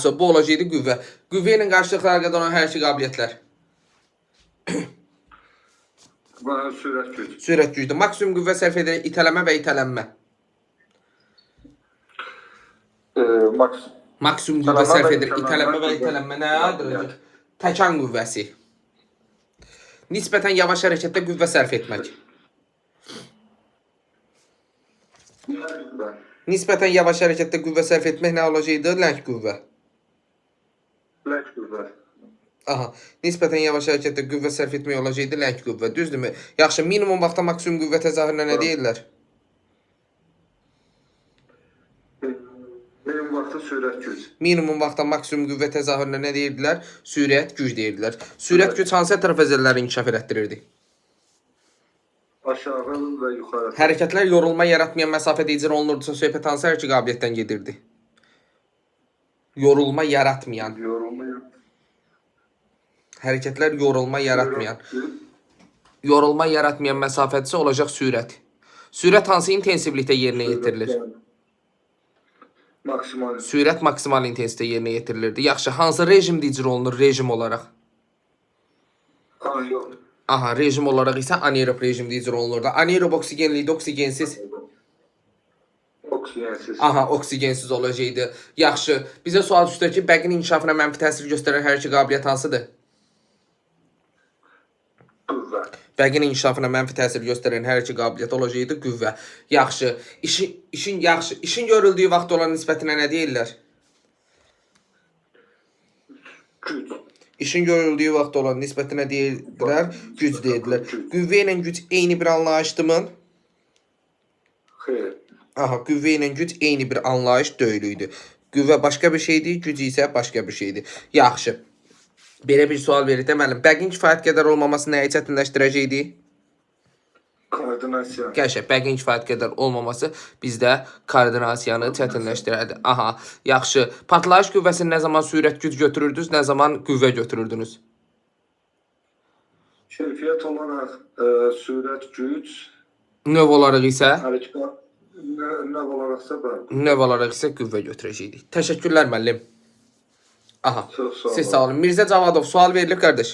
Yaxşı, bu olacaqdı qüvvə. Qüvvə ilə qarşılıqlı əlaqədə olan hərəkət qabiliyyətlər. Sürət güc. Sürət gücdür. Maksimum qüvvə sərf edərək itələmə və itələnmə. Maksimum qüvvə sərf edərək itələnmə və itələnmə nə adır? Təkan qüvvəsi. Nisbətən yavaş hərəkətdə qüvvə sərf etmək. Nisbətən yavaş hərəkətdə qüvvə sərf etmək nə olacaqdı? Ləng qüvvə. Ləng qüvvə. Aha, nisbətən yavaş hərəkətdə qüvvə sərf etmək olacaqdı ləng qüvvə. Düzdürmü? Yaxşı, minimum vaxtda maksimum qüvvə təzahürünə nə deyirlər? Minimum vaxtda sürət güc. Minimum vaxtda maksimum qüvvə təzahürünə nə deyirdilər? Sürət güc deyirdilər. Sürət güc hansı ətraf əzələləri inkişaf elətdirirdi? Aşağı və yuxarı. Hərəkətlər yorulma yaratmayan məsafədə icra olunurdusa, söhbət hansı hərəkət qabiliyyətdən gedirdi? Yorulma yaratmayan. Hərəkətlər yorulma yaratmayan. Yorulma yaratmayan məsafədirsə olacaq sürət. Sürət hansı intensivlikdə yerinə yetirilir? Maksimal. Sürət maksimal intensivlikdə yerinə yetirilirdi. Yaxşı, hansı rejimdə icra olunur rejim olaraq? Anaerob. Aha, rejim olaraq isə anaerob rejimdə icra olunurdu. Anaerob oksigenlikdə oksigensiz. Oksigensiz. Aha, oksigensiz olacaqdı. Yaxşı, bizə sual düşdür ki, bəqin inkişafına mənfi təsir göstərən hərəkət qabiliyyət hansıdır? Qüvvə. Bəqin inkişafına mənfi təsir göstərən hərəkət qabiliyyət olacaqdı qüvvə. Yaxşı, işin görüldüyü vaxt olan nisbətinə nə deyirlər? Güc. İşin görüldüyü vaxt olan nisbətinə deyirlər, güc deyirlər. Qüvvə ilə güc eyni bir anlayışdırmı? Xeyr. Aha, qüvvə ilə güc eyni bir anlayış deyildi. Qüvvə başqa bir şeydir, güc isə başqa bir şeydir. Yaxşı. Belə bir sual verir deməlim. Bəqin kifayət qədər olmaması nəyi çətinləşdirəcəkdi? Koordinasiya. Qəşəng, bəqin kifayət qədər olmaması bizdə koordinasiyanı çətinləşdirərdi. Aha, yaxşı. Partlayış qüvvəsini nə zaman sürət güc götürürdünüz, nə zaman qüvvə götürürdünüz? Keyfiyyət olaraq sürət güc. Növ olaraq isə? Növ olaraqsa bəli. Növ olaraq isə qüvvə götürəcəkdik. Təşəkkürlər müəllim. Aha, Çox sağ olun. siz sağ olun. Mirzə Cavadov, sual verilib qardaş.